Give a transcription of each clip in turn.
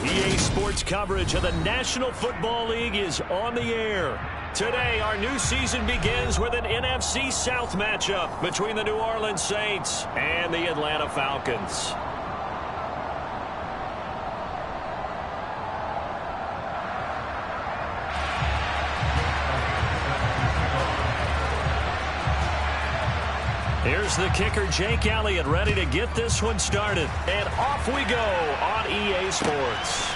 EA Sports coverage of the National Football League is on the air. Today, our new season begins with an NFC South matchup between the New Orleans Saints and the Atlanta Falcons. Here's the kicker, Jake Elliott, ready to get this one started. And off we go on EA Sports.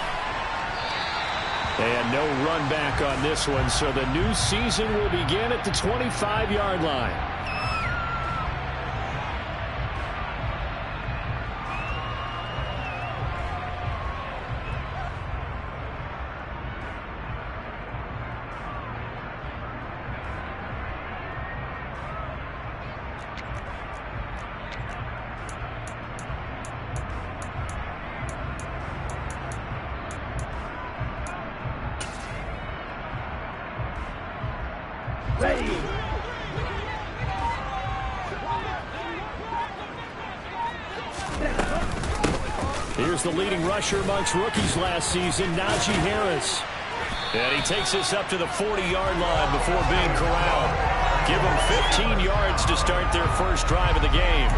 And no run back on this one, so the new season will begin at the 25-yard line. Here's the leading rusher amongst rookies last season, Najee Harris. And he takes this up to the 40-yard line before being corralled. Give him 15 yards to start their first drive of the game.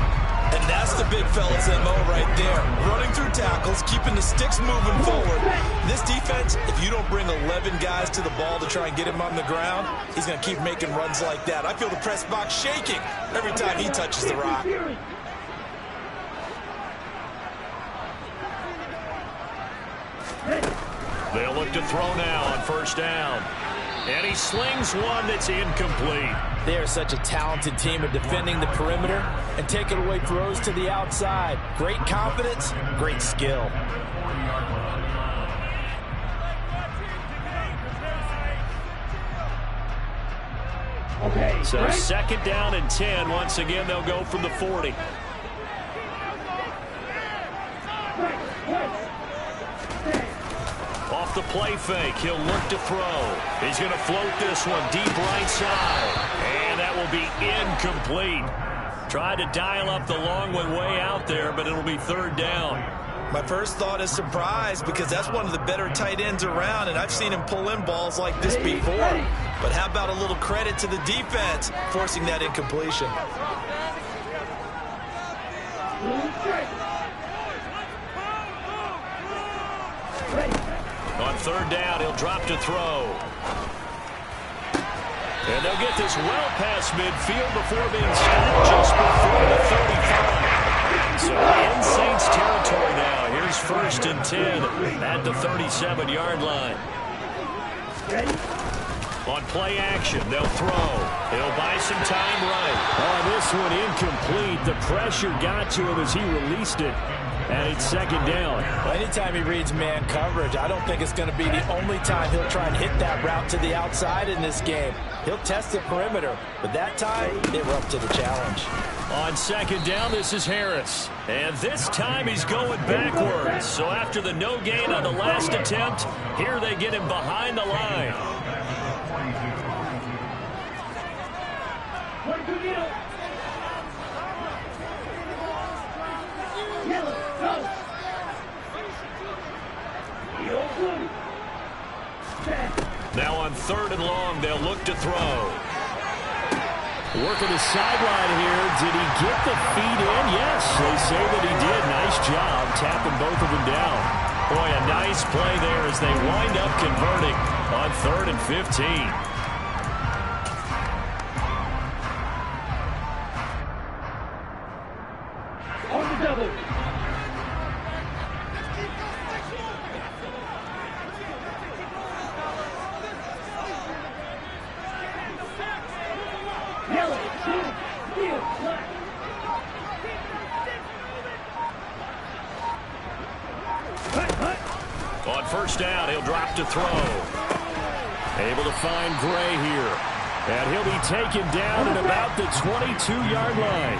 And that's the big fella's MO right there. Running through tackles, keeping the sticks moving forward. This defense, if you don't bring 11 guys to the ball to try and get him on the ground, he's going to keep making runs like that. I feel the press box shaking every time he touches the rock. They'll look to throw now on first down. And he slings one that's incomplete. They are such a talented team at defending the perimeter and taking away throws to the outside. Great confidence, great skill. So second down and 10. Once again, they'll go from the 40. Off the play fake, he'll look to throw. He's going to float this one deep right side. And that will be incomplete. Tried to dial up the long one way out there, but it'll be third down. My first thought is surprise because that's one of the better tight ends around, and I've seen him pull in balls like this before. But how about a little credit to the defense forcing that incompletion? On third down, he'll drop to throw. And they'll get this well past midfield before being stopped just before the 35. So in Saints territory now. Here's first and 10 at the 37-yard line. On play action, they'll throw. He'll buy some time right. Oh, this one incomplete. The pressure got to him as he released it. And it's second down. Well, anytime he reads man coverage, I don't think it's going to be the only time he'll try and hit that route to the outside in this game. He'll test the perimeter, but that time, they were up to the challenge. On second down, this is Harris. And this time he's going backwards. So after the no gain on the last attempt, here they get him behind the line. Now on third and long, they'll look to throw. Working the sideline here. Did he get the feet in? Yes, they say that he did. Nice job tapping both of them down. Boy, a nice play there as they wind up converting on third and 15. On first down, he'll drop to throw. Able to find Gray here. And he'll be taken down at about the 22-yard line.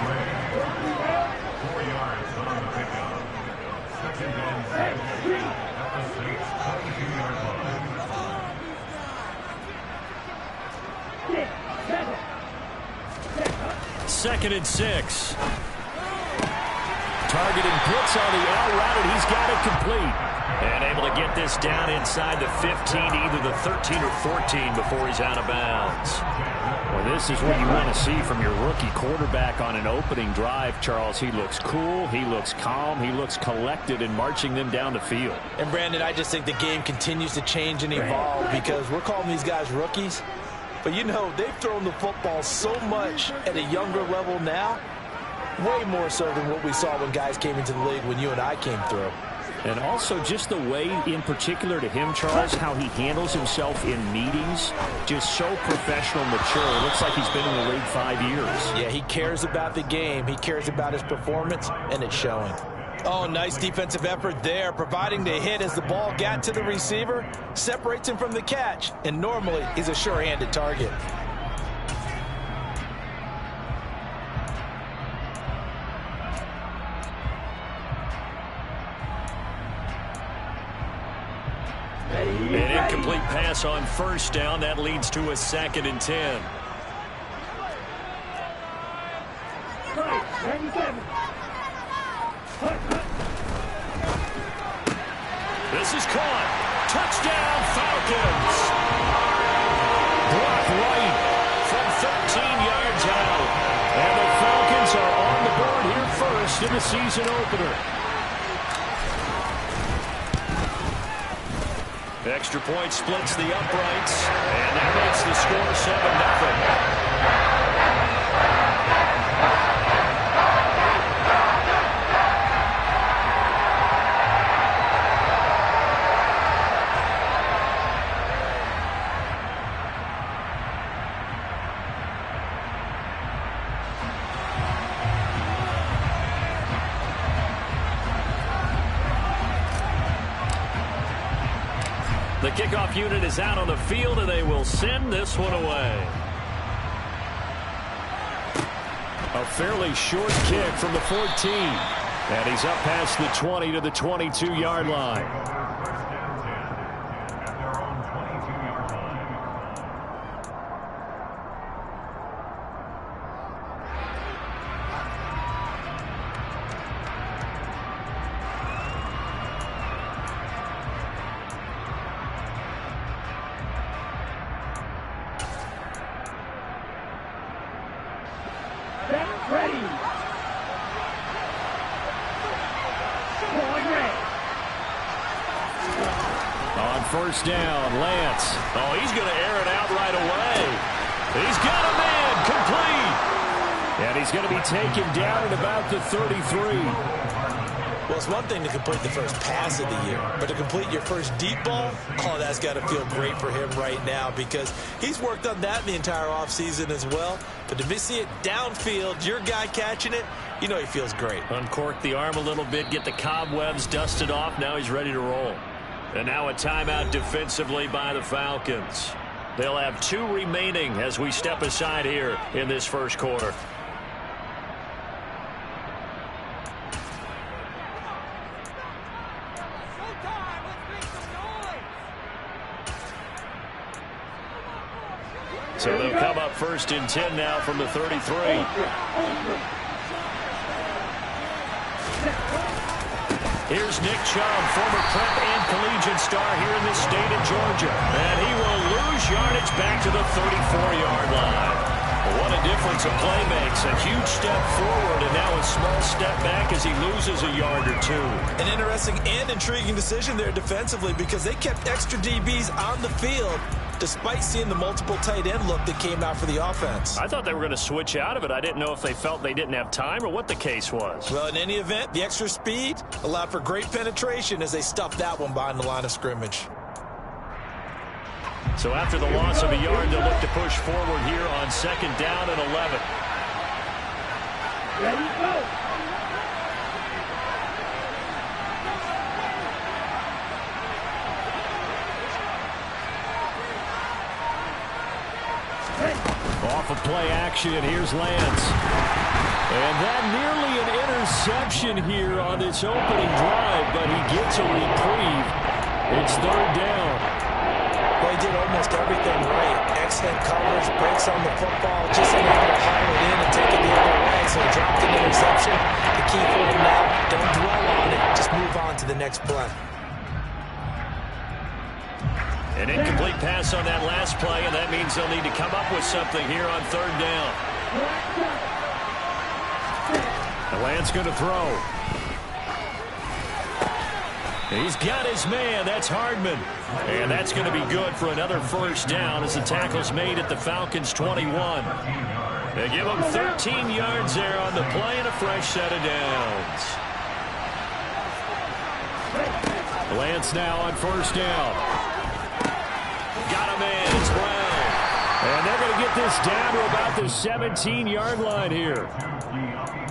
4 yards on the pickup. Second and 6 at the Saints 22-yard line. Second and 6. Targeting blitz on the out route, and he's got it complete. And able to get this down inside the 15, either the 13 or 14 before he's out of bounds. Well, this is what you want to see from your rookie quarterback on an opening drive, Charles. He looks cool, he looks calm, he looks collected in marching them down the field. And, Brandon, I just think the game continues to change and evolve because we're calling these guys rookies. But, you know, they've thrown the football so much at a younger level now, way more so than what we saw when guys came into the league when you and I came through. And also just the way, in particular to him, Charles, how he handles himself in meetings, just so professional, mature. It looks like he's been in the league 5 years. Yeah, he cares about the game. He cares about his performance, and it's showing. Oh, nice defensive effort there, providing the hit as the ball got to the receiver, separates him from the catch, and normally he's a sure-handed target. An incomplete pass on first down. That leads to a 2nd and 10. This is caught. Touchdown, Falcons. Blocked right from 13 yards out. And the Falcons are on the board here first in the season opener. Extra point splits the uprights, and that makes the score 7-0. The kickoff unit is out on the field, and they will send this one away. A fairly short kick from the 14. And he's up past the 20 to the 22-yard line. First down, Lance. Oh, he's going to air it out right away. He's got a man complete. And he's going to be taken down at about the 33. Well, it's one thing to complete the first pass of the year, but to complete your first deep ball, oh, that's got to feel great for him right now because he's worked on that the entire offseason as well. But to see it downfield, your guy catching it, you know he feels great. Uncork the arm a little bit, get the cobwebs dusted off. Now he's ready to roll. And now a timeout defensively by the Falcons. They'll have 2 remaining as we step aside here in this first quarter. So they'll come up 1st and 10 now from the 33. Here's Nick Chubb, former prep and collegiate star here in this state of Georgia. And he will lose yardage back to the 34-yard line. What a difference a play makes. A huge step forward and now a small step back as he loses a yard or 2. An interesting and intriguing decision there defensively because they kept extra DBs on the field despite seeing the multiple tight end look that came out for the offense. I thought they were going to switch out of it. I didn't know if they felt they didn't have time or what the case was. Well, in any event, the extra speed allowed for great penetration as they stuffed that one behind the line of scrimmage. So after the loss of a yard, they'll look to push forward here on 2nd down and 11. Ready, go! Off of play action, here's Lance. And that nearly an interception here on this opening drive, but he gets a reprieve. It's 3rd down. Well, he did almost everything right. Excellent coverage, breaks on the football, just unable to haul it in and take it the other way. So he dropped an interception. The key for him now, don't dwell on it. Just move on to the next play. An incomplete pass on that last play, and that means they'll need to come up with something here on third down. The Lance going to throw. He's got his man. That's Hardman. And that's going to be good for another first down as the tackle's made at the Falcons' 21. They give him 13 yards there on the play and a fresh set of downs. Lance now on first down. Got a man. It's Brown. And they're going to get this down to about the 17-yard line here.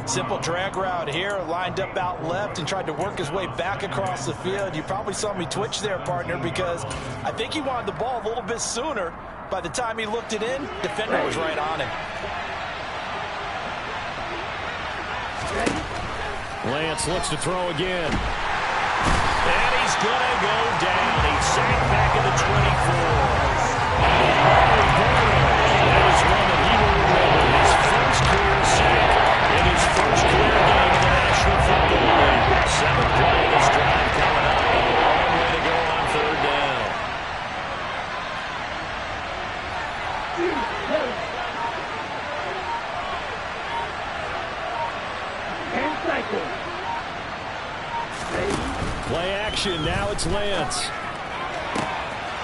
Simple drag route here, lined up out left and tried to work his way back across the field. You probably saw me twitch there, partner, because I think he wanted the ball a little bit sooner. By the time he looked it in, defender was right on him. Lance looks to throw again. And he's going to go down. He's sacked back at the 24. That is one that he will remember. His first career sack in his first career game in the National Football League. 7th play of this drive coming up. A long way to go on third down. Play action. Now it's Lance.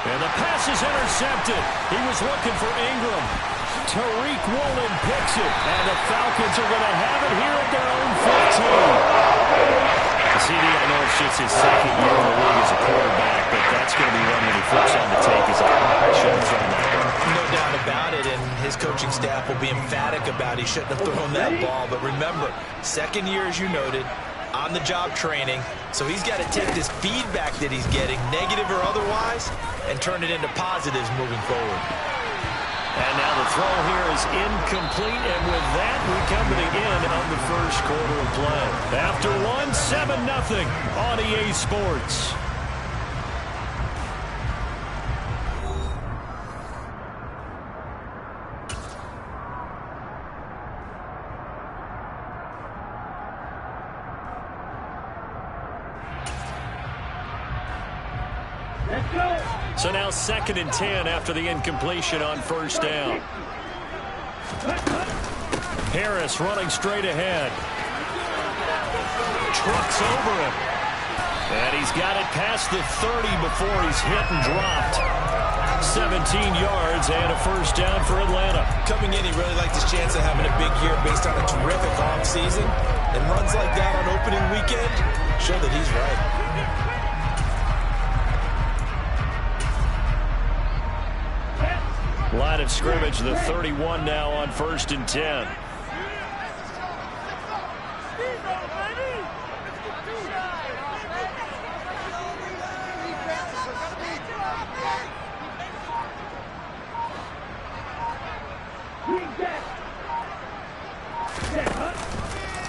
And the pass is intercepted. He was looking for Ingram. Tariq Woolen picks it. And the Falcons are going to have it here at their own 15. CD, I know it's just his second year in the league as a quarterback, but that's going to be one when he flips on the tape. He's like, I shouldn't have thrown that ball. No doubt about it, and his coaching staff will be emphatic about he shouldn't have thrown that ball. But remember, second year, as you noted, on-the-job training, so he's got to take this feedback that he's getting, negative or otherwise, and turn it into positives moving forward. And now the throw here is incomplete, and with that, we come to the end of the first quarter of play. After one, 7-0 on EA Sports. So now 2nd and 10 after the incompletion on first down. Harris running straight ahead. Trucks over him. And he's got it past the 30 before he's hit and dropped. 17 yards and a first down for Atlanta. Coming in, he really liked his chance of having a big year based on a terrific offseason. And runs like that on opening weekend show that he's right. Line of scrimmage, the 31 now on 1st and 10.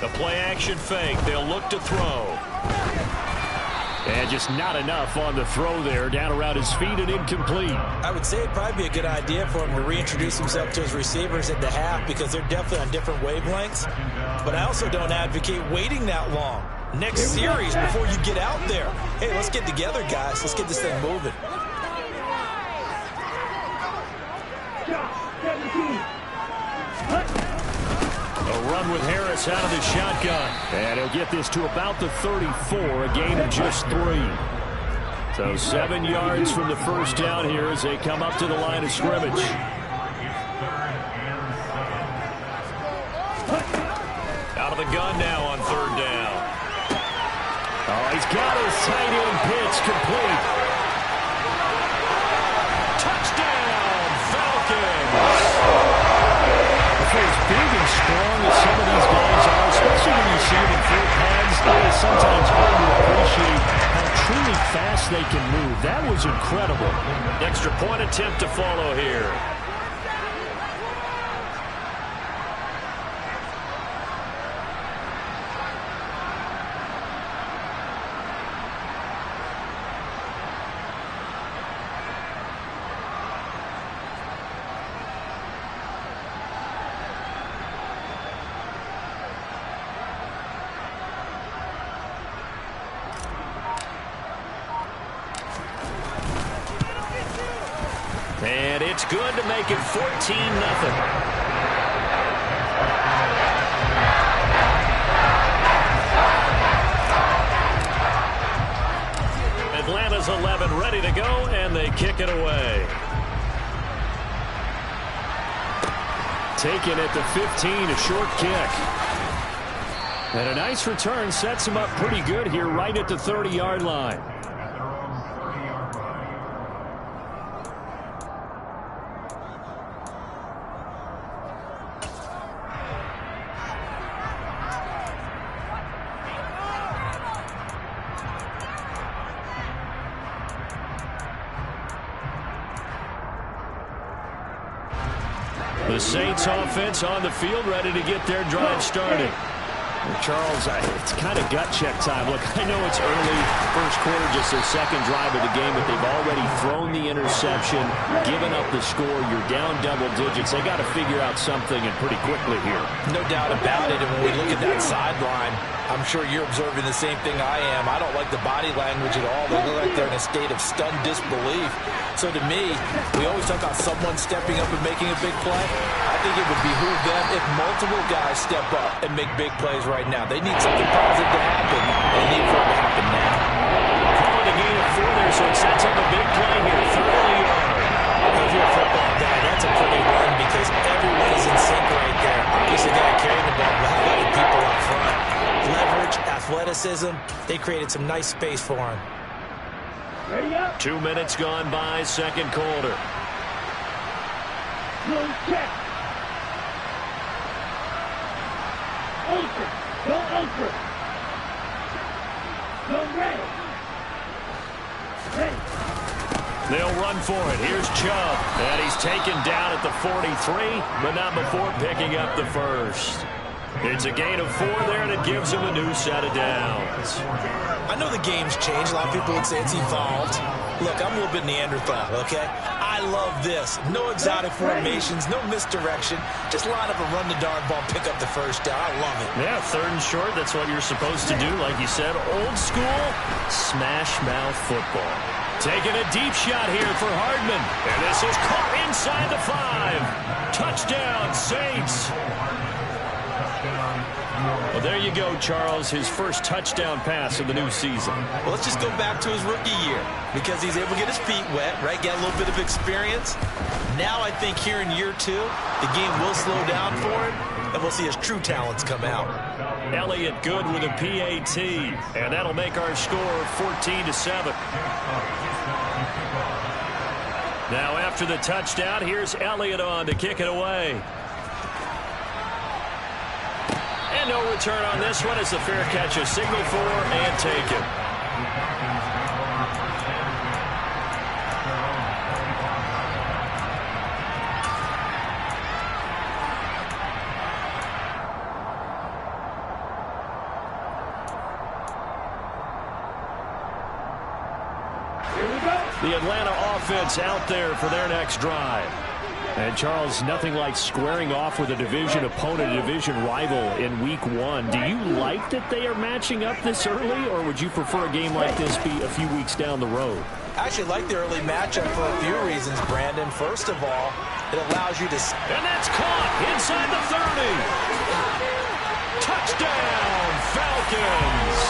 The play action fake. They'll look to throw. And just not enough on the throw there. Down around his feet and incomplete. I would say it'd probably be a good idea for him to reintroduce himself to his receivers at the half because they're definitely on different wavelengths. But I also don't advocate waiting that long. Next series before you get out there. Hey, let's get together, guys. Let's get this thing moving. A run with Harris out of the shotgun. And he'll get this to about the 34, a gain of just 3. So 7 yards from the first down here as they come up to the line of scrimmage. Out of the gun now on third down. Oh, he's got his tight end pitch complete. Touchdown, Falcons! For as big and strong as some of these guys are, especially when you see them in full pads, it is sometimes hard to appreciate how truly fast they can move. That was incredible. Extra point attempt to follow here. And it's good to make it 14-0. Atlanta's 11 ready to go, and they kick it away. Taken at the 15, a short kick. And a nice return sets him up pretty good here right at the 30-yard line. The Saints offense on the field ready to get their drive started. Charles, it's kind of gut check time. Look, I know it's early, first quarter, just their second drive of the game, but they've already thrown the interception, given up the score. You're down double digits. They got to figure out something, and pretty quickly here. No doubt about it. And when we look at that sideline, I'm sure you're observing the same thing I am. I don't like the body language at all. They look like they're in a state of stunned disbelief. So to me, we always talk about someone stepping up and making a big play. I think it would behoove them if multiple guys step up and make big plays right now. They need something positive to happen. They need for it to happen now. Calling a gain of 4 there, so it sets up a big play here. 30 yard. If you're a football guy, that's a pretty run because everyone is in sync right there. Obviously, the guy carrying the ball, but how about the people up front? Leverage, athleticism, they created some nice space for him. 2 minutes gone by, second quarter. Check. Ultra. Go ultra. Go red. Ready. They'll run for it. Here's Chubb. And he's taken down at the 43, but not before picking up the first. It's a gain of 4 there, and it gives him a new set of downs. I know the game's changed. A lot of people would say it's evolved. Look, I'm a little bit Neanderthal, okay? I love this. No exotic formations, no misdirection. Just line up and run the darn ball, pick up the first down. I love it. Yeah, third and short, that's what you're supposed to do. Like you said, old school, smash mouth football. Taking a deep shot here for Hardman. And this is caught inside the 5. Touchdown, Saints. Well, there you go, Charles. His first touchdown pass of the new season. Well, let's just go back to his rookie year because he's able to get his feet wet, right? Get a little bit of experience. Now I think here in year 2, the game will slow down for him, and we'll see his true talents come out. Elliott good with a PAT, and that'll make our score 14-7. Now after the touchdown, here's Elliott on to kick it away. And no return on this one as the fair catch is signaled for and taken. The Atlanta offense out there for their next drive. And, Charles, nothing like squaring off with a division opponent, a division rival in Week 1. Do you like that they are matching up this early, or would you prefer a game like this be a few weeks down the road? I actually like the early matchup for a few reasons, Brandon. First of all, it allows you to... And that's caught inside the 30. Touchdown, Falcons.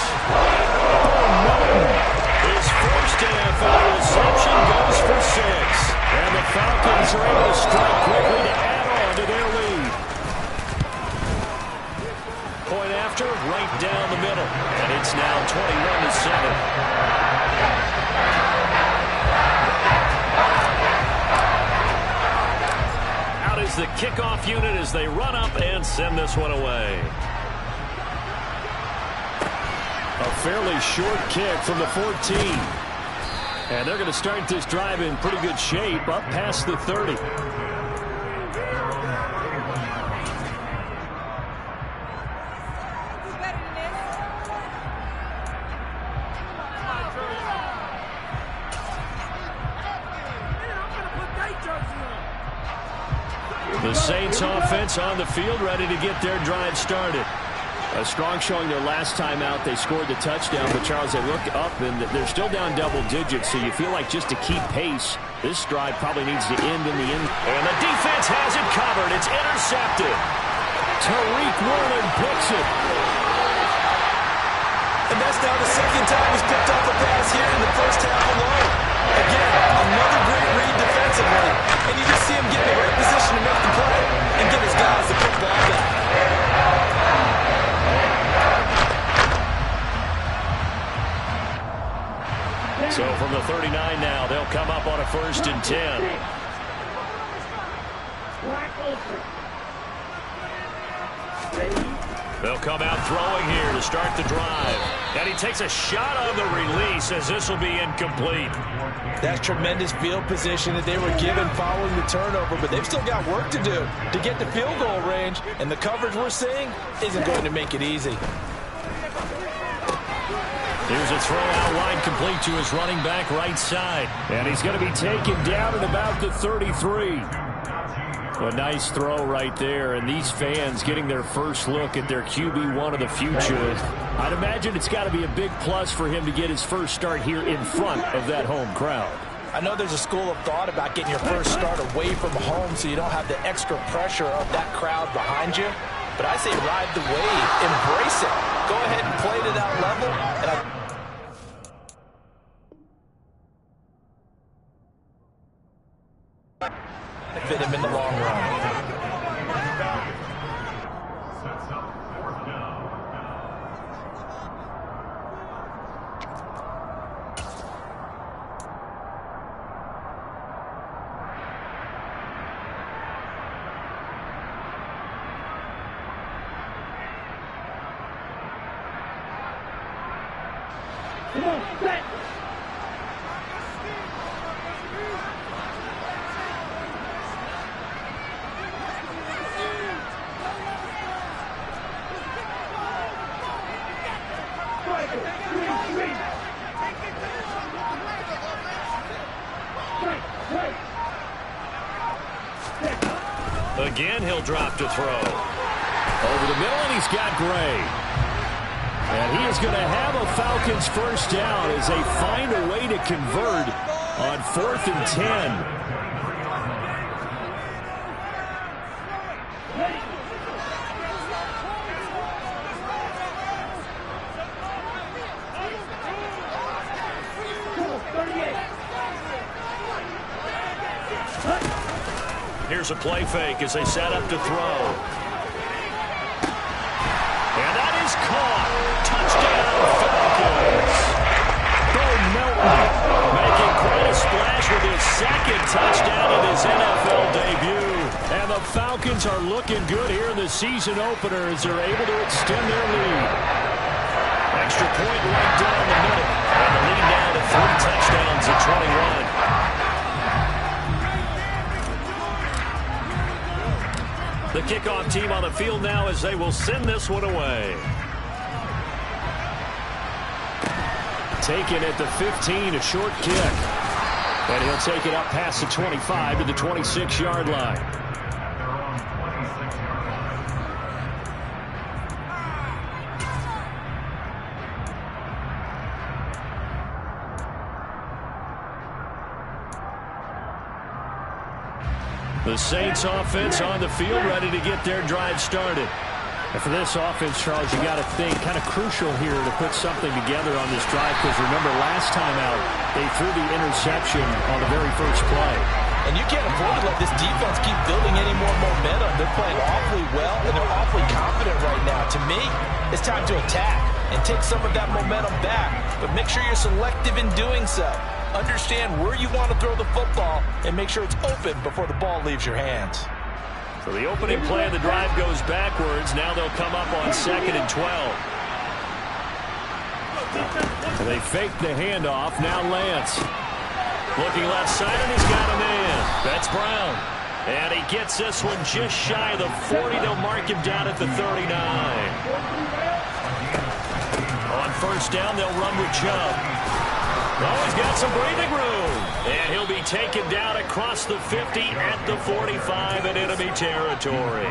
His first NFL reception goes for 6. And the Falcons are able to strike quickly to add on to their lead. Point after, right down the middle. And it's now 21-7. Out is the kickoff unit as they run up and send this one away. A fairly short kick from the 14. And they're going to start this drive in pretty good shape up past the 30. The Saints offense on the field ready to get their drive started. A strong showing their last time out. They scored the touchdown, but Charles, they look up and they're still down double digits, so you feel like just to keep pace, this drive probably needs to end in the end. And the defense has it covered. It's intercepted. Tariq Woolen picks it. And that's now the second time he's picked up the pass here in the first half alone. Again, another great read defensively. And you just see him get in the right position to make the play and get his guys the football back. So from the 39 now, they'll come up on a 1st and 10. They'll come out throwing here to start the drive. And he takes a shot on the release as this will be incomplete. That's tremendous field position that they were given following the turnover, but they've still got work to do to get to field goal range, and the coverage we're seeing isn't going to make it easy. Here's a throw out wide complete to his running back right side. And he's going to be taken down at about the 33. A nice throw right there, and these fans getting their first look at their QB1 of the future. I'd imagine it's got to be a big plus for him to get his first start here in front of that home crowd. I know there's a school of thought about getting your first start away from home so you don't have the extra pressure of that crowd behind you. But I say ride the wave, embrace it. Go ahead and play to that level. And fit him in the long run. Sets up 4th down. Come on, set. Again, he'll drop to throw. Over the middle, and he's got Gray. And he is going to have a Falcons first down as they find a way to convert on 4th and 10. Here's a play fake as they set up to throw. And that is caught. Touchdown, Falcons. Bo Melton making quite a splash with his second touchdown in his NFL debut. And the Falcons are looking good here in the season opener as they're able to extend their lead. Extra point right down the middle. And the lead down to 3 touchdowns at 21. The kickoff team on the field now as they will send this one away. Taken at the 15, a short kick. And he'll take it up past the 25 to the 26-yard line. The Saints offense on the field, ready to get their drive started. And for this offense, Charles, you got to think kind of crucial here to put something together on this drive, because remember last time out, they threw the interception on the very first play. And you can't afford to let this defense keep building any more momentum. They're playing awfully well, and they're awfully confident right now. To me, it's time to attack and take some of that momentum back, but make sure you're selective in doing so. Understand where you want to throw the football and make sure it's open before the ball leaves your hands. So the opening play of the drive goes backwards. Now they'll come up on 2nd and 12. And they fake the handoff. Now Lance. Looking left side, and he's got a man. That's Brown. And he gets this one just shy of the 40. They'll mark him down at the 39. On 1st down, they'll run with Chubb. Oh, he's got some breathing room. And he'll be taken down across the 50 at the 45 in enemy territory.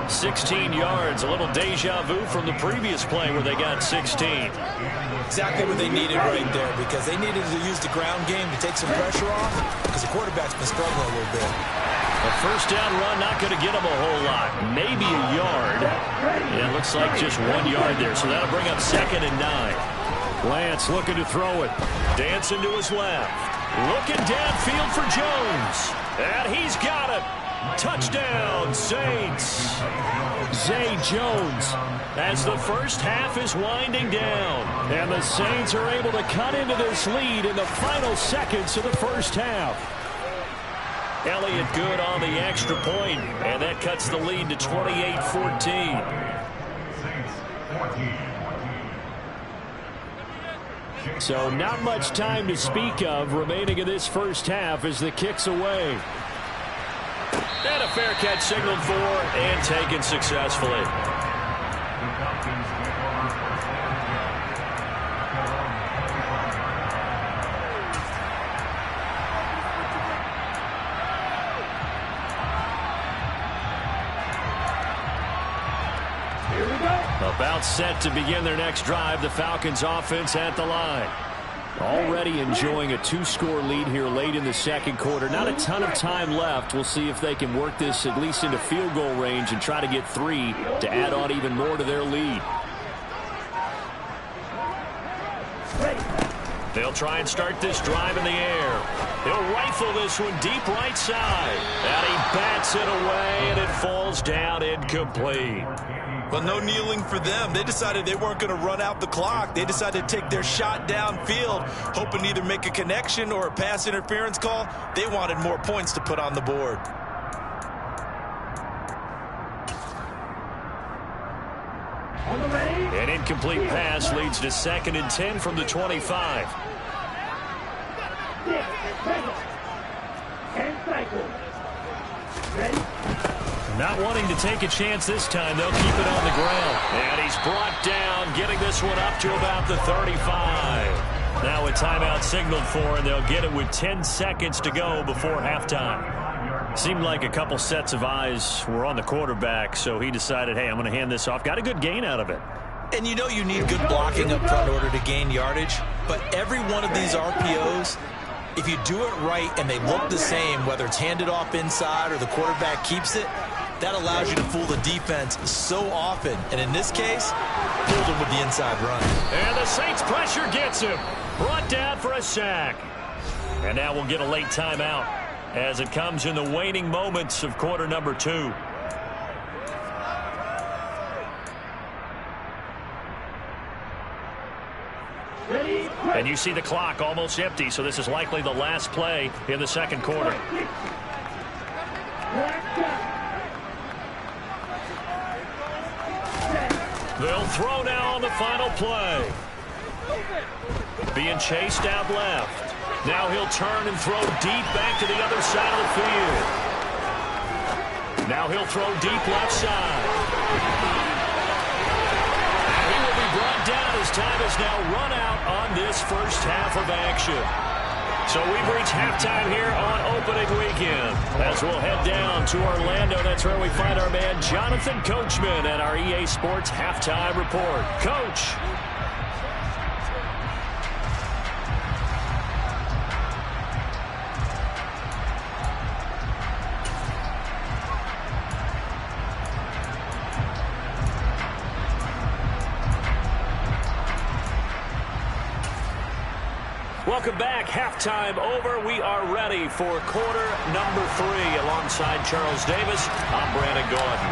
16 yards, a little deja vu from the previous play where they got 16. Exactly what they needed right there, because they needed to use the ground game to take some pressure off, because the quarterback's been struggling a little bit. A first down run, not going to get him a whole lot. Maybe a yard. Yeah, it looks like just 1 yard there, so that'll bring up 2nd and 9. Lance looking to throw it. Dancing to his left. Looking downfield for Jones. And he's got it. Touchdown, Saints. Zay Jones as the first half is winding down. And the Saints are able to cut into this lead in the final seconds of the first half. Elliott good on the extra point, and that cuts the lead to 28-14. So not much time to speak of remaining in this first half as the kick's away. And a fair catch signaled for and taken successfully. About set to begin their next drive, the Falcons offense at the line. Already enjoying a 2-score lead here late in the second quarter. Not a ton of time left. We'll see if they can work this at least into field goal range and try to get 3 to add on even more to their lead. They'll try and start this drive in the air. He'll rifle this one deep right side. And he bats it away, and it falls down incomplete. Well, no kneeling for them. They decided they weren't going to run out the clock. They decided to take their shot downfield, hoping to either make a connection or a pass interference call. They wanted more points to put on the board. An incomplete pass leads to 2nd and 10 from the 25. 10 cycles. Ready? Not wanting to take a chance this time. They'll keep it on the ground. And he's brought down, getting this one up to about the 35. Now a timeout signaled for, and they'll get it with 10 seconds to go before halftime. Seemed like a couple sets of eyes were on the quarterback, so he decided, hey, I'm going to hand this off. Got a good gain out of it. And you know you need good blocking up front in order to gain yardage, but every one of these RPOs, if you do it right and they look the same, whether it's handed off inside or the quarterback keeps it, that allows you to fool the defense so often. And in this case, fooled him with the inside run. And the Saints pressure gets him. Brought down for a sack. And now we'll get a late timeout as it comes in the waning moments of quarter number 2. And you see the clock almost empty, so this is likely the last play in the second quarter. They'll throw now on the final play. Being chased out left. Now he'll turn and throw deep back to the other side of the field. Now he'll throw deep left side. And he will be brought down as time has now run out on this first half of action. So we've reached halftime here on opening weekend. As we'll head down to Orlando, that's where we find our man Jonathan Coachman at our EA Sports Halftime Report. Coach. Welcome back. Halftime over. We are ready for quarter number 3 alongside Charles Davis. I'm Brandon Gordon.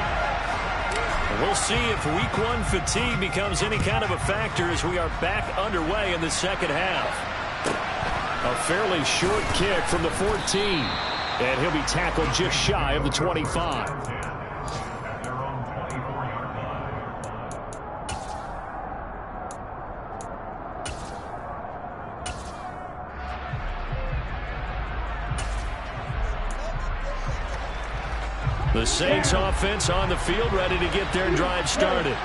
We'll see if week 1 fatigue becomes any kind of a factor as we are back underway in the second half. A fairly short kick from the 14. And he'll be tackled just shy of the 25. The Saints offense on the field, ready to get their drive started.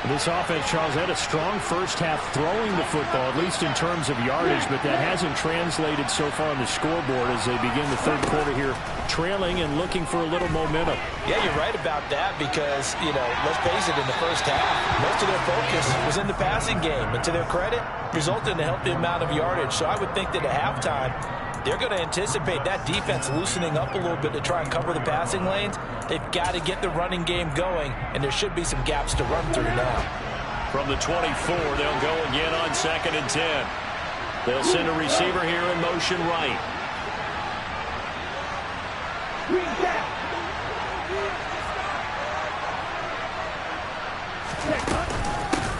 This offense, Charles, had a strong first half throwing the football, at least in terms of yardage, but that hasn't translated so far on the scoreboard as they begin the third quarter here, trailing and looking for a little momentum. Yeah, you're right about that because, let's face it, in the first half, most of their focus was in the passing game. And to their credit, resulted in a healthy amount of yardage. So I would think that at halftime, they're going to anticipate that defense loosening up a little bit to try and cover the passing lanes. They've got to get the running game going, and there should be some gaps to run through now. From the 24, they'll go again on 2nd and 10. They'll send a receiver here in motion right.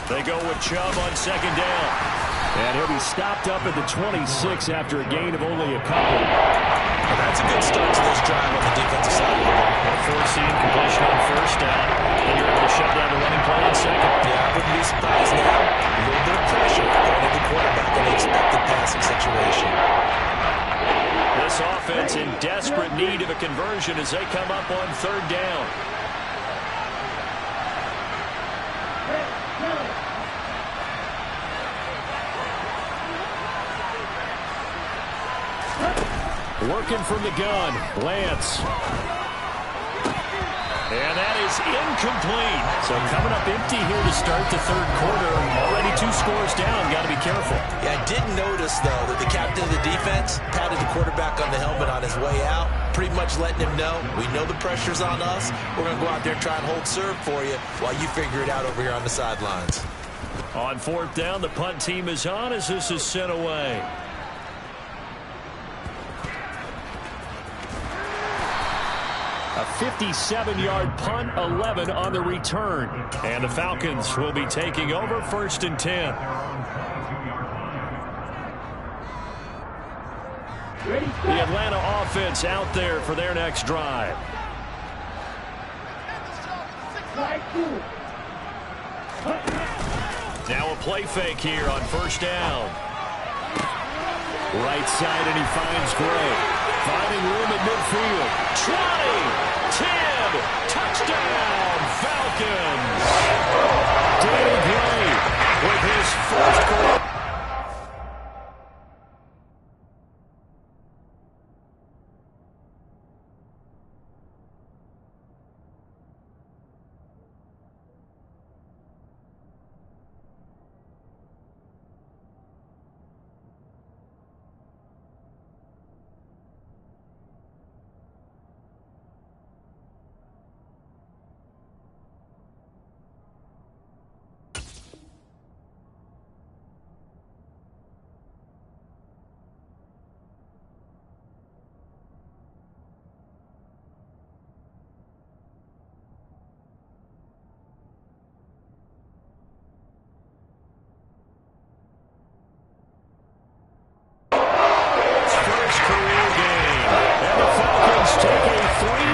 They go with Chubb on 2nd down. And he'll be stopped up at the 26 after a gain of only a couple. Well, that's a good start to this drive on the defensive side of the ball. Forcing completion on 1st down. And you're able to shut down the running play on 2nd. Yeah, I wouldn't be surprised now. A little bit of pressure going at the quarterback in the expected passing situation. This offense in desperate need of a conversion as they come up on 3rd down. Working from the gun, Lance. And that is incomplete. So coming up empty here to start the third quarter. Already 2 scores down. Got to be careful. Yeah, I did notice, though, that the captain of the defense patted the quarterback on the helmet on his way out, pretty much letting him know, we know the pressure's on us. We're going to go out there and try and hold serve for you while you figure it out over here on the sidelines. On 4th down, the punt team is on as this is sent away. A 57-yard punt, 11 on the return. And the Falcons will be taking over 1st and 10. The Atlanta offense out there for their next drive. Now a play fake here on 1st down. Right side, and he finds Gray. Finding room at midfield. Trying. 10. Touchdown, Falcons. Danny Gray with his first goal.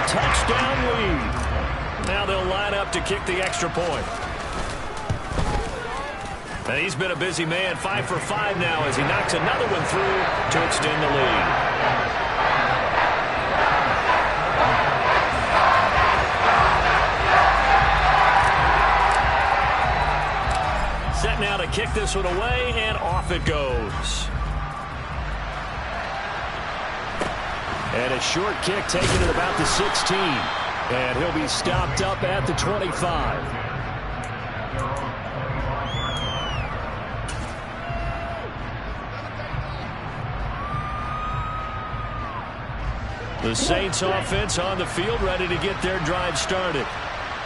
Touchdown lead. Now they'll line up to kick the extra point. And he's been a busy man, 5 for 5 now as he knocks another one through to extend the lead. Set now to kick this one away, and off it goes. And a short kick taken at about the 16. And he'll be stopped up at the 25. The Saints offense on the field ready to get their drive started.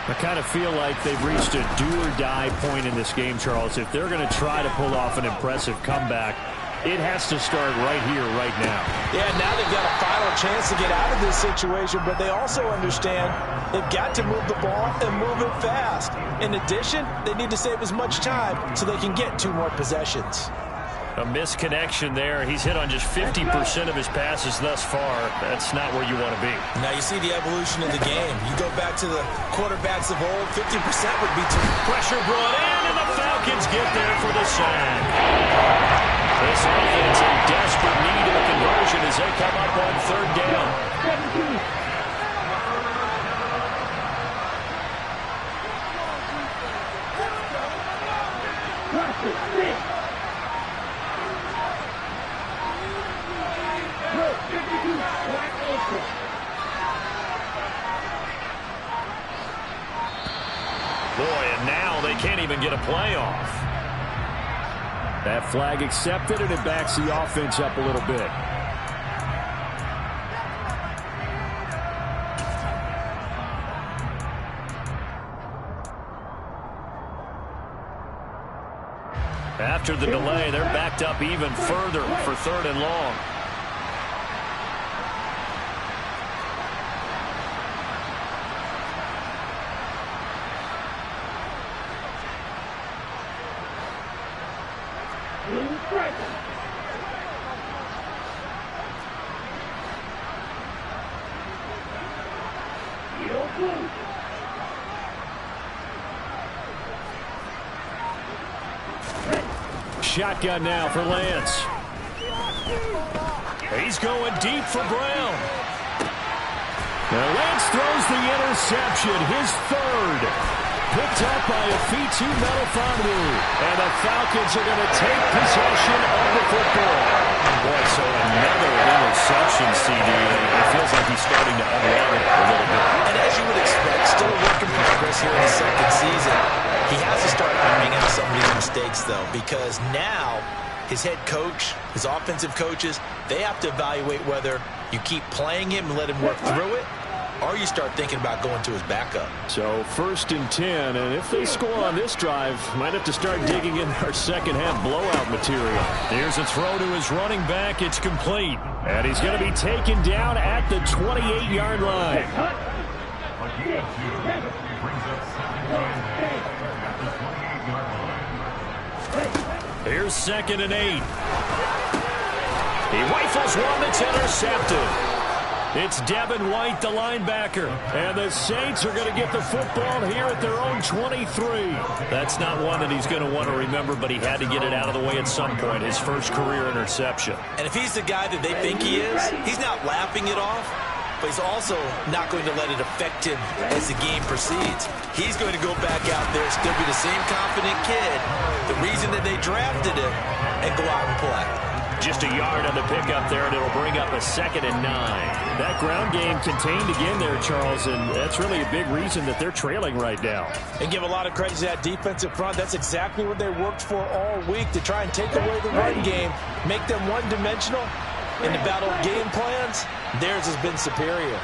I kind of feel like they've reached a do-or-die point in this game, Charles. If they're going to try to pull off an impressive comeback, it has to start right here, right now. Yeah, now they've got a final chance to get out of this situation, but they also understand they've got to move the ball and move it fast. In addition, they need to save as much time so they can get 2 more possessions. A misconnection there. He's hit on just 50% of his passes thus far. That's not where you want to be. Now you see the evolution of the game. You go back to the quarterbacks of old, 50% would be too. Pressure brought in, and the Falcons get there for the sack. This offense in desperate need of a conversion as they come up on 3rd down. Can't even get a play off. That flag accepted, and it backs the offense up a little bit. After the delay, they're backed up even further for 3rd and long. Shotgun now for Lance. He's going deep for Brown. Now Lance throws the interception, his 3rd. Picked up by a Fitu Melifonwu. And the Falcons are going to take possession of the football. Boy, so another interception, CD. It feels like he's starting to unravel a little bit. And as you would expect, still a work in progress here in the 2nd season. He has to start ironing out some of these mistakes, though, because now his head coach, his offensive coaches, they have to evaluate whether you keep playing him and let him work through it, or you start thinking about going to his backup. So 1st and 10, and if they score on this drive, might have to start digging in our second-half blowout material. Here's a throw to his running back. It's complete. And he's going to be taken down at the 28-yard line. Here's 2nd and 8. He rifles one that's intercepted. It's Devin White, the linebacker. And the Saints are going to get the football here at their own 23. That's not one that he's going to want to remember, but he had to get it out of the way at some point, his first career interception. And if he's the guy that they think he is, he's not laughing it off, but he's also not going to let it affect him as the game proceeds. He's going to go back out there, still be the same confident kid, the reason that they drafted him, and go out and play. Just a yard on the pickup there, and it'll bring up a 2nd and 9. That ground game contained again there, Charles, and that's really a big reason that they're trailing right now. And give a lot of credit to that defensive front. That's exactly what they worked for all week, to try and take away the run game, make them one-dimensional. In the battle of game plans, theirs has been superior.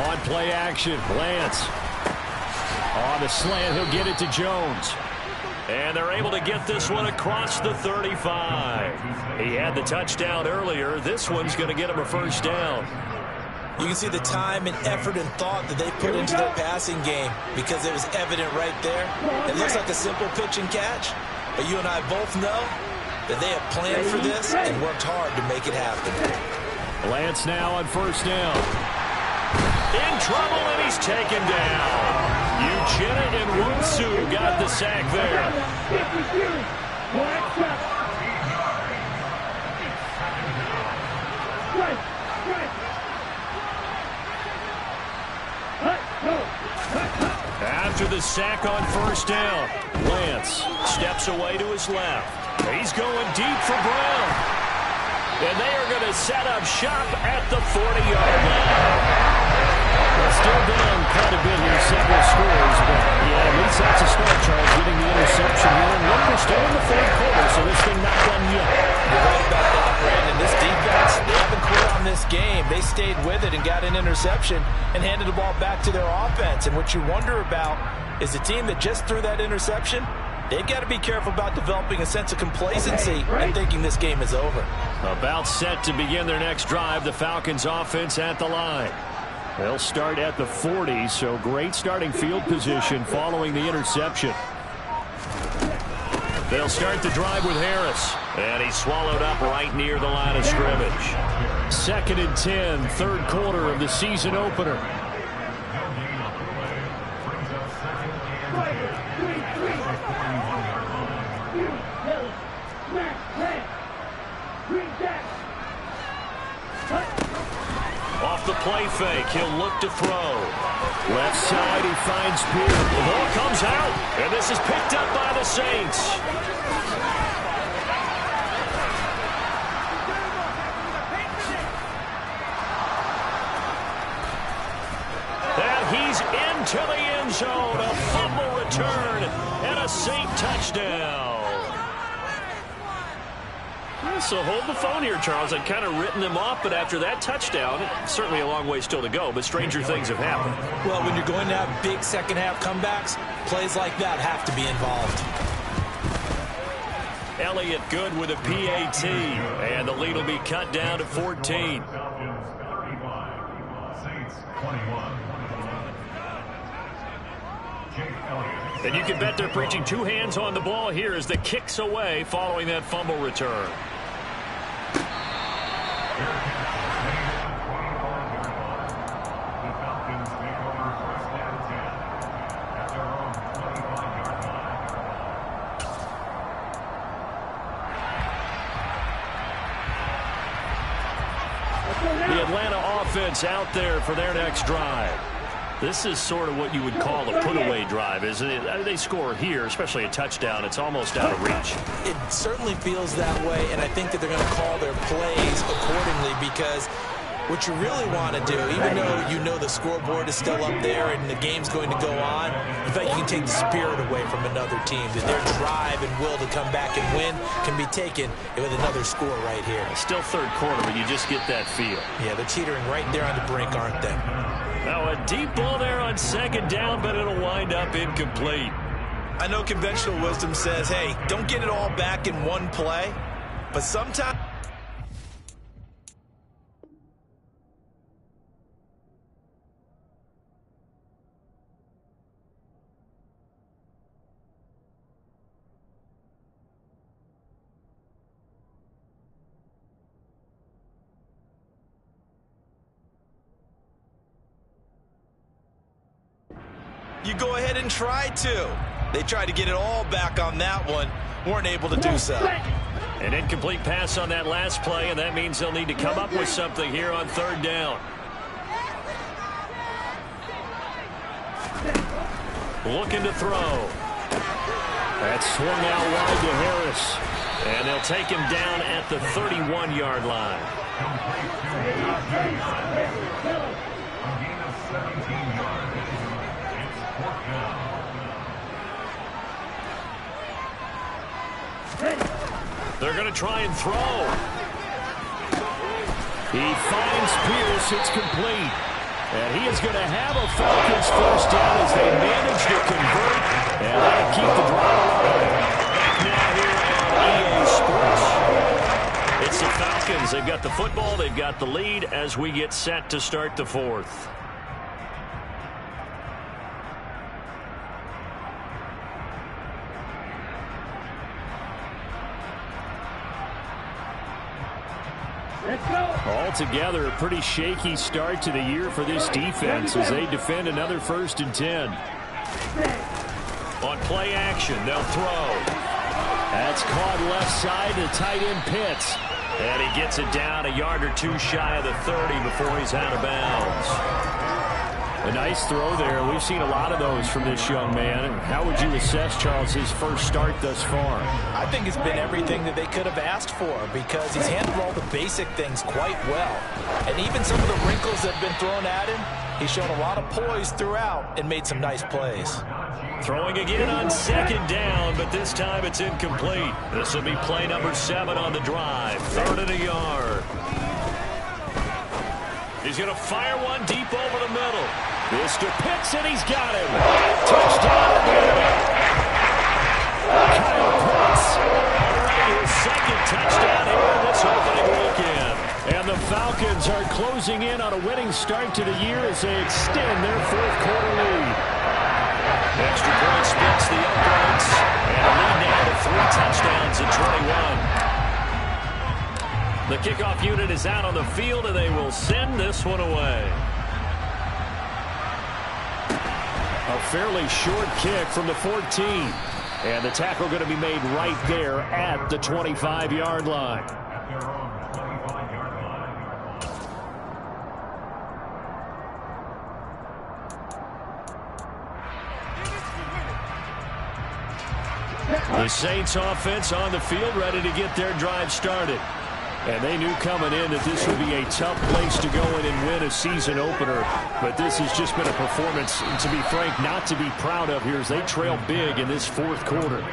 On play action, Lance. On the slant, he'll get it to Jones. And they're able to get this one across the 35. He had the touchdown earlier. This one's going to get him a 1st down. You can see the time and effort and thought that they put into their passing game, because it was evident right there. It looks like a simple pitch and catch, but you and I both know that they have planned for this and worked hard to make it happen. Lance now on 1st down. In trouble, and he's taken down. Uchenna and Wonsu got the sack there. After the sack on 1st down, Lance steps away to his left. He's going deep for Brown. And they are going to set up shop at the 40-yard line. They're still down quite a bit here, several scores, but yeah, at least that's a start, Charles, getting the interception here. And look, we're still in the 4th quarter, so this thing not done yet. You're right about that, Brandon. This defense, they haven't quit on this game. They stayed with it and got an interception and handed the ball back to their offense. And what you wonder about is the team that just threw that interception, they've got to be careful about developing a sense of complacency and thinking this game is over. About set to begin their next drive, the Falcons offense at the line. They'll start at the 40, so great starting field position following the interception. They'll start the drive with Harris, and he's swallowed up right near the line of scrimmage. 2nd and 10, 3rd quarter of the season opener. Off the play fake, he'll look to throw. Left side, he finds Pierce. The ball comes out, and this is picked up by the Saints. And he's in into the end zone. A fumble return and a Saint touchdown. So hold the phone here, Charles. I'd kind of written them off, but after that touchdown, certainly a long way still to go, but stranger things have happened. Well, when you're going to have big second-half comebacks, plays like that have to be involved. Elliott good with a PAT, and the lead will be cut down to 14. Falcons 35, Saints 21. And you can bet they're preaching two hands on the ball here as the kick's away following that fumble return. The Atlanta offense out there for their next drive. This is sort of what you would call a put-away drive, isn't it? They score here, especially a touchdown. It's almost out of reach. It certainly feels that way, and I think that they're going to call their plays accordingly because what you really want to do, even though you know the scoreboard is still up there and the game's going to go on, in fact, you can take the spirit away from another team. That their drive and will to come back and win can be taken with another score right here. Still third quarter, but you just get that feel. Yeah, they're teetering right there on the brink, aren't they? Now a deep ball there on second down, but it'll wind up incomplete. I know conventional wisdom says, hey, don't get it all back in one play, but sometimes... you go ahead and try to. They tried to get it all back on that one. Weren't able to do so. An incomplete pass on that last play, and that means they'll need to come up with something here on third down. Looking to throw. That's swung out wide to Harris. And they'll take him down at the 31-yard line. They're going to try and throw. He finds Pierce. It's complete. And he is going to have a Falcons first down as they manage to convert. And that'll keep the drive alive. Now here on EA Sports. It's the Falcons. They've got the football. They've got the lead as we get set to start the fourth. Altogether, a pretty shaky start to the year for this defense as they defend another 1st and 10. On play action, they'll throw. That's caught left side to tight end Pitts. And he gets it down a yard or two shy of the 30 before he's out of bounds. A nice throw there. We've seen a lot of those from this young man. How would you assess, Charles, his first start thus far? I think it's been everything that they could have asked for because he's handled all the basic things quite well. And even some of the wrinkles that have been thrown at him, he's shown a lot of poise throughout and made some nice plays. Throwing again on second down, but this time it's incomplete. This will be play number 7 on the drive. 3rd and a yard. He's going to fire one deep over the middle. Mr. Pitts, and he's got him. Touchdown. Kyle Pitts. Already his second touchdown here this opening weekend. And the Falcons are closing in on a winning start to the year as they extend their 4th quarter lead. Extra point splits the uprights. And a lead now to 3 touchdowns at 21. The kickoff unit is out on the field, and they will send this one away. A fairly short kick from the 14. And the tackle going to be made right there at the 25-yard line. The Saints offense on the field ready to get their drive started. And they knew coming in that this would be a tough place to go in and win a season opener. But this has just been a performance, to be frank, not to be proud of here as they trail big in this fourth quarter.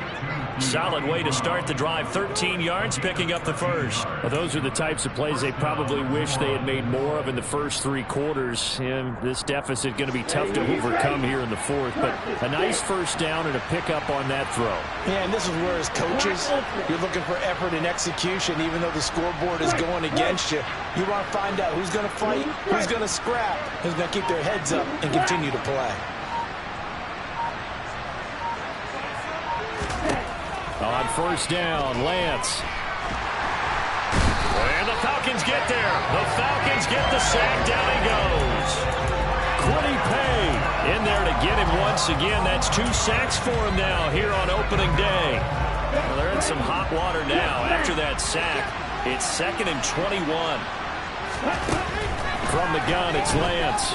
Solid way to start the drive. 13 yards, picking up the first. Well, those are the types of plays they probably wish they had made more of in the first three quarters. And this deficit going to be tough to overcome here in the fourth. But a nice first down and a pickup on that throw. Yeah, and this is where as coaches, you're looking for effort and execution, even though the scoreboard is going against you. You want to find out who's going to fight, who's going to scrap, who's going to keep their heads up and continue to play. On first down, Lance. And the Falcons get there. The Falcons get the sack. Down he goes. Quiddy Pay in there to get him once again. That's 2 sacks for him now here on opening day. Well, they're in some hot water now after that sack. It's 2nd and 21. From the gun, it's Lance.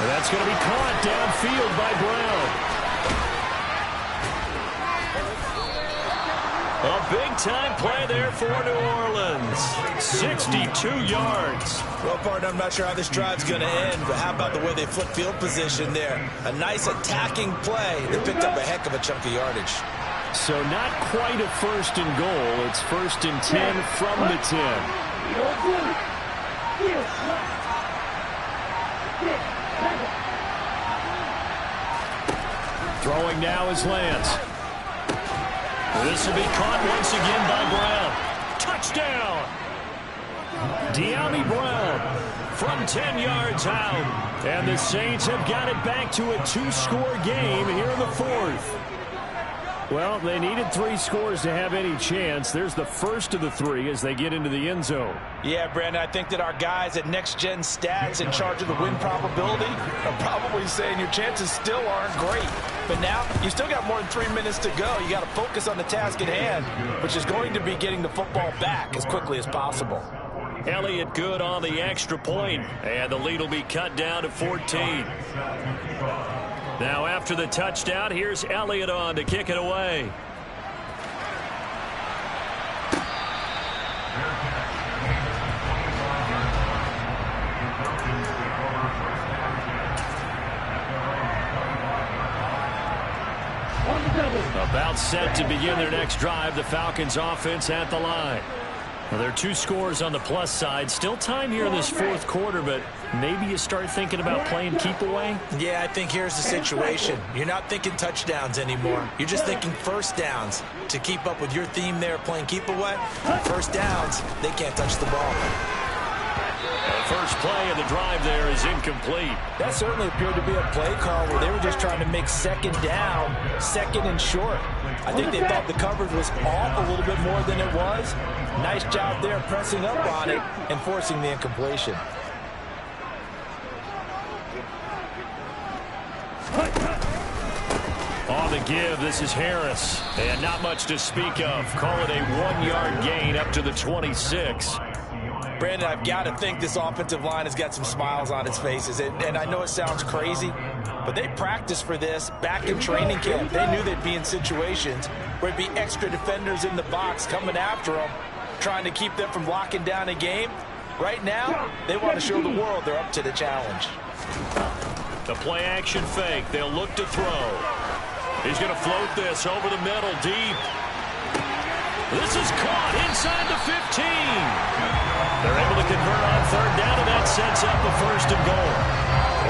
And that's going to be caught downfield by Brown. A big-time play there for New Orleans. 62 yards. Well, partner, I'm not sure how this drive's going to end, but how about the way they flip field position there? A nice attacking play. They picked up a heck of a chunk of yardage. So not quite a 1st and goal. It's 1st and 10 from the 10. Throwing now is Lance. This will be caught once again by Brown. Touchdown! De'Ami Brown from 10 yards out. And the Saints have got it back to a 2-score game here in the fourth. Well, they needed 3 scores to have any chance. There's the first of the 3 as they get into the end zone. Yeah, Brandon, I think that our guys at Next Gen Stats in charge of the win probability are probably saying your chances still aren't great. But now, you still got more than 3 minutes to go. You got to focus on the task at hand, which is going to be getting the football back as quickly as possible. Elliott good on the extra point, and the lead will be cut down to 14. Now after the touchdown, here's Elliott on to kick it away. About set to begin their next drive, the Falcons offense at the line. Well, there are 2 scores on the plus side. Still time here in this fourth quarter, but maybe you start thinking about playing keep away? Yeah, I think here's the situation. You're not thinking touchdowns anymore. You're just thinking first downs. To keep up with your theme there, playing keep away, first downs, they can't touch the ball. The first play of the drive there is incomplete. That certainly appeared to be a play call where they were just trying to make second down, 2nd and short. I think they thought the coverage was off a little bit more than it was. Nice job there pressing up on it and forcing the incompletion. On the give, this is Harris. And not much to speak of. Call it a 1-yard gain up to the 26. Brandon, I've got to think this offensive line has got some smiles on its faces. And I know it sounds crazy, but they practiced for this back in training camp. They knew they'd be in situations where it'd be extra defenders in the box coming after them, trying to keep them from locking down a game. Right now, they want to show the world they're up to the challenge. The play action fake. They'll look to throw. He's going to float this over the middle deep. This is caught inside the 15. They're able to convert on 3rd down, and that sets up a 1st and goal.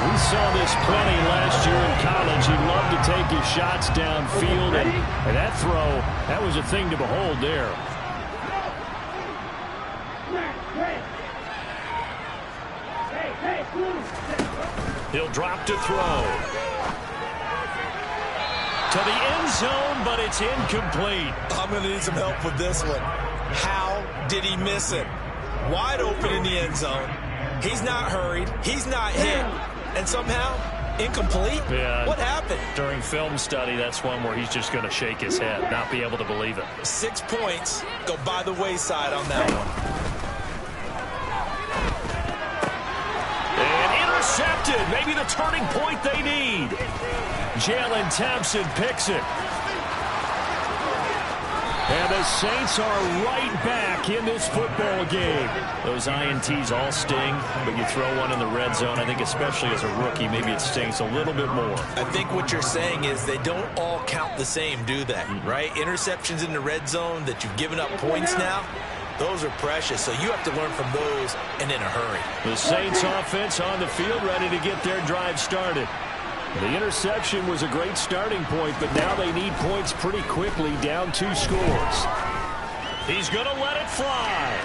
We saw this plenty last year in college. He loved to take his shots downfield, and that throw, that was a thing to behold there. He'll drop to throw. To the end zone, but it's incomplete. I'm going to need some help with this one. How did he miss it? Wide open in the end zone. He's not hurried. He's not hit. And somehow, incomplete? Yeah. What happened? During film study, that's one where he's just going to shake his head, not be able to believe it. 6 points go by the wayside on that one. And intercepted. Maybe the turning point they need. Jalen Thompson picks it. And the Saints are right back in this football game. Those INTs all sting, but you throw one in the red zone. I think especially as a rookie, maybe it stings a little bit more. I think what you're saying is they don't all count the same, do they? Right? Interceptions in the red zone that you've given up points now, those are precious. So you have to learn from those and in a hurry. The Saints offense on the field ready to get their drive started. The interception was a great starting point, but now they need points pretty quickly, down 2 scores. He's going to let it fly.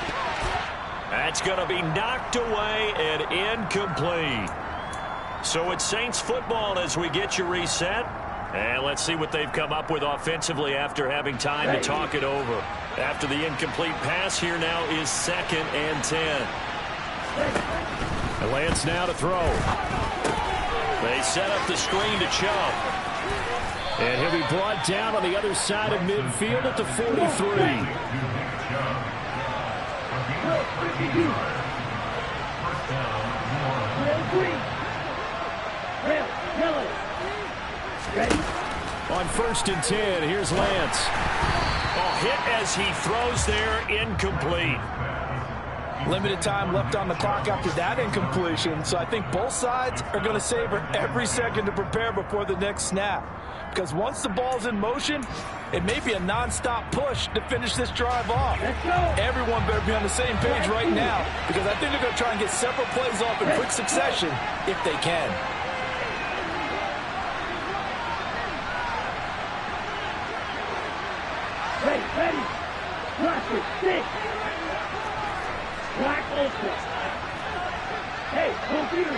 That's going to be knocked away and incomplete. So it's Saints football as we get you reset. And let's see what they've come up with offensively after having time to talk it over. After the incomplete pass, here now is 2nd and 10. And Lance now to throw. They set up the screen to Chubb. And he'll be brought down on the other side of midfield at the 43. On 1st and 10, here's Lance. Oh, hit as he throws there, incomplete. Limited time left on the clock after that incompletion, so I think both sides are going to savor every second to prepare before the next snap. Because once the ball's in motion, it may be a non-stop push to finish this drive off. Everyone better be on the same page right now, because I think they're going to try and get several plays off in quick succession if they can. Ready. Watch it. 6. Black open. Hey, computer.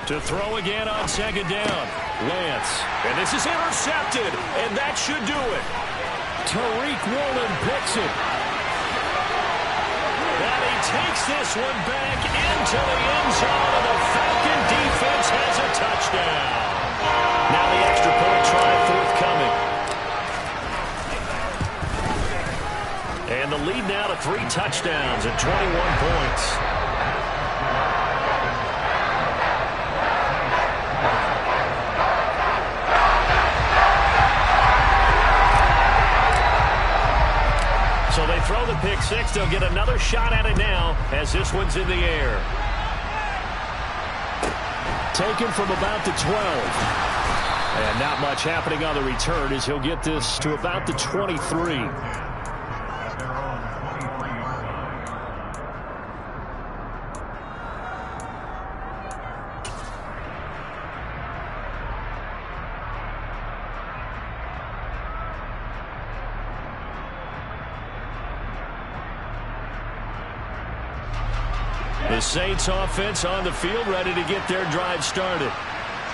To throw again on 2nd down. Lance. And this is intercepted. And that should do it. Tariq Woolen picks it. And he takes this one back into the end zone. And the Falcon defense has a touchdown. Now the extra point try forthcoming. And the lead now to 3 touchdowns and 21 points. So they throw the pick 6. They'll get another shot at it now as this one's in the air. Taken from about the 12. And not much happening on the return as he'll get this to about the 23. The Saints offense on the field ready to get their drive started.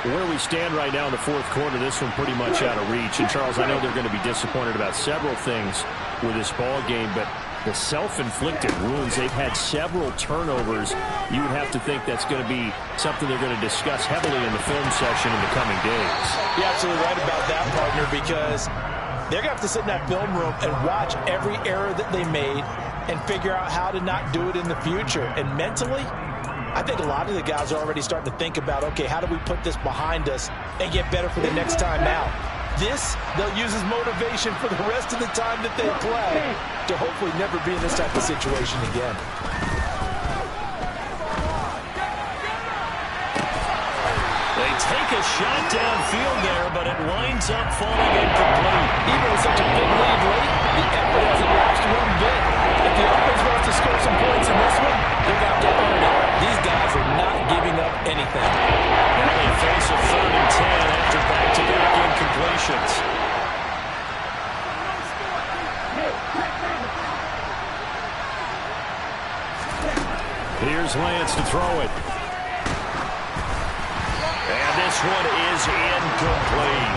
Where we stand right now in the 4th quarter, this one pretty much out of reach. And, Charles, I know they're going to be disappointed about several things with this ball game, but the self-inflicted wounds, they've had several turnovers. You would have to think that's going to be something they're going to discuss heavily in the film session in the coming days. You're absolutely right about that, partner, because they're going to have to sit in that film room and watch every error that they made and figure out how to not do it in the future. And mentally, I think a lot of the guys are already starting to think about, okay, how do we put this behind us and get better for the next time out? This, they'll use as motivation for the rest of the time that they play to hopefully never be in this type of situation again. They take a shot downfield there, but it winds up falling incomplete. Even with such a big lead late, the effort hasn't lasted one bit. If the offense wants to score some points in this one, they're going to have to earn it. These guys are not giving up anything. Now they face a 3rd and 10 after back-to-back incompletions. Here's Lance to throw it. And this one is incomplete.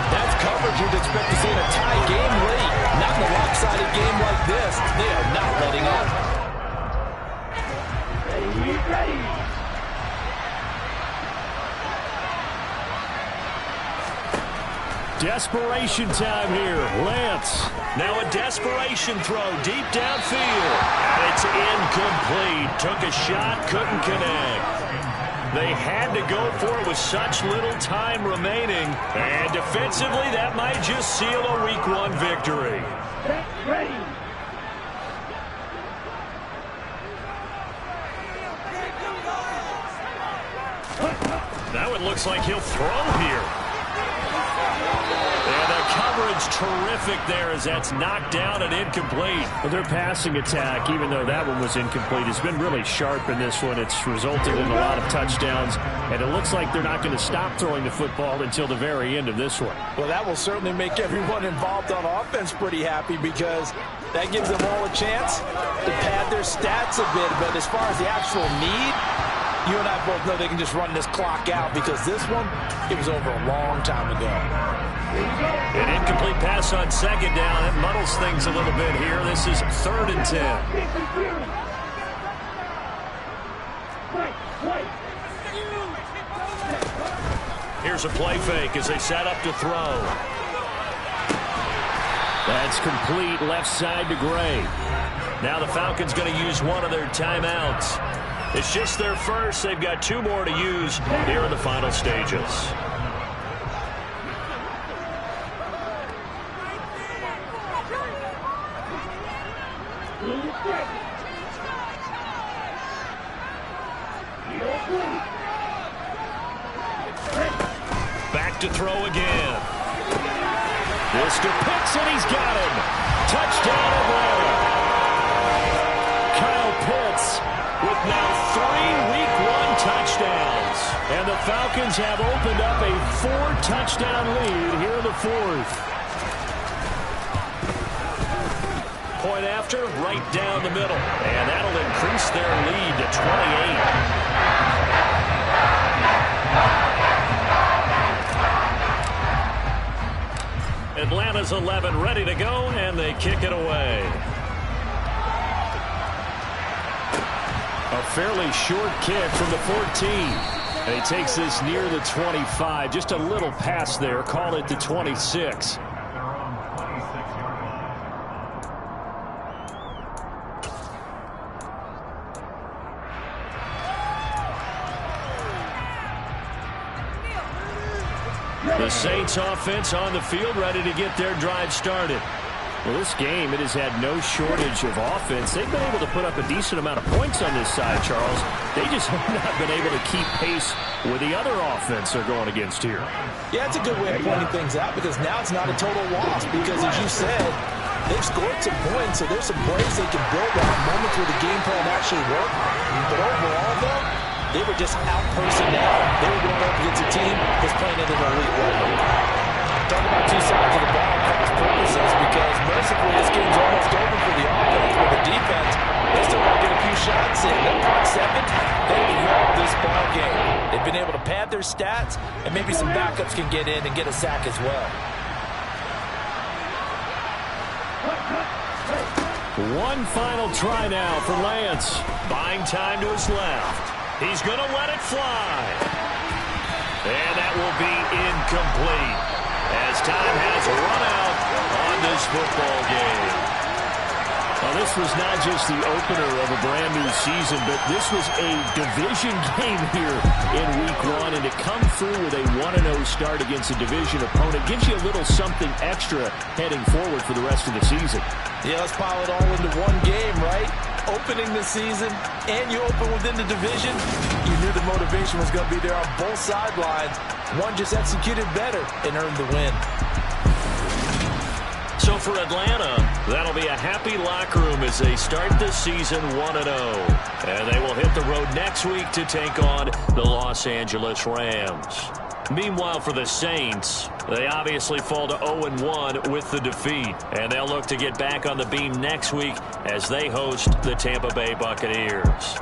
That's coverage you'd expect to see in a tie game late. Not in a lopsided game like this. They are not letting up. Ready. Desperation time here. Lance. Now a desperation throw deep downfield. And it's incomplete. Took a shot, couldn't connect. They had to go for it with such little time remaining. And defensively, that might just seal a Week 1 victory. Ready. Now it looks like he'll throw here. And the coverage terrific there as that's knocked down and incomplete. Well, their passing attack, even though that one was incomplete, has been really sharp in this one. It's resulted in a lot of touchdowns, and it looks like they're not going to stop throwing the football until the very end of this one. Well, that will certainly make everyone involved on offense pretty happy because that gives them all a chance to pad their stats a bit. But as far as the actual need, you and I both know they can just run this clock out because this one, it was over a long time ago. An incomplete pass on second down. It muddles things a little bit here. This is 3rd and 10. Here's a play fake as they set up to throw. That's complete left side to Gray. Now the Falcons going to use one of their timeouts. It's just their first. They've got 2 more to use here in the final stages. Back to throw again. This to Pitts, and he's got him. Touchdown Atlanta. Kyle Pitts with now 3 Week 1 touchdowns. And the Falcons have opened up a 4-touchdown lead here in the 4th. Point after, right down the middle. And that'll increase their lead to 28. Atlanta's 11 ready to go, and they kick it away. A fairly short kick from the 14. And he takes this near the 25. Just a little pass there. Call it the 26. The Saints offense on the field, ready to get their drive started. Well, this game, it has had no shortage of offense. They've been able to put up a decent amount of points on this side, Charles. They just have not been able to keep pace with the other offense they're going against here. Yeah, it's a good way of pointing things out because now it's not a total loss because, as you said, they've scored some points, so there's some plays they can build on, moments where the game plan actually worked. But overall, though, they were just out-personnel. They were going up against a team that's playing at an elite level. Talk about 2 sides of the ball cross purposes because mercifully this game's almost over for the offense, but the defense, they still got to get a few shots in. They're on 7. They love this ball game. They've been able to pad their stats, and maybe some backups can get in and get a sack as well. One final try now for Lance. Buying time to his left. He's going to let it fly. And that will be incomplete as time has run out on this football game. Well, this was not just the opener of a brand new season, but this was a division game here in Week 1. And to come through with a 1-0 start against a division opponent gives you a little something extra heading forward for the rest of the season. Yeah, let's pile it all into one game, right? Opening the season, and you open within the division, you knew the motivation was going to be there on both sidelines. One just executed better and earned the win. So for Atlanta, that'll be a happy locker room as they start this season 1-0. And they will hit the road next week to take on the Los Angeles Rams. Meanwhile, for the Saints, they obviously fall to 0-1 with the defeat. And they'll look to get back on the beam next week as they host the Tampa Bay Buccaneers.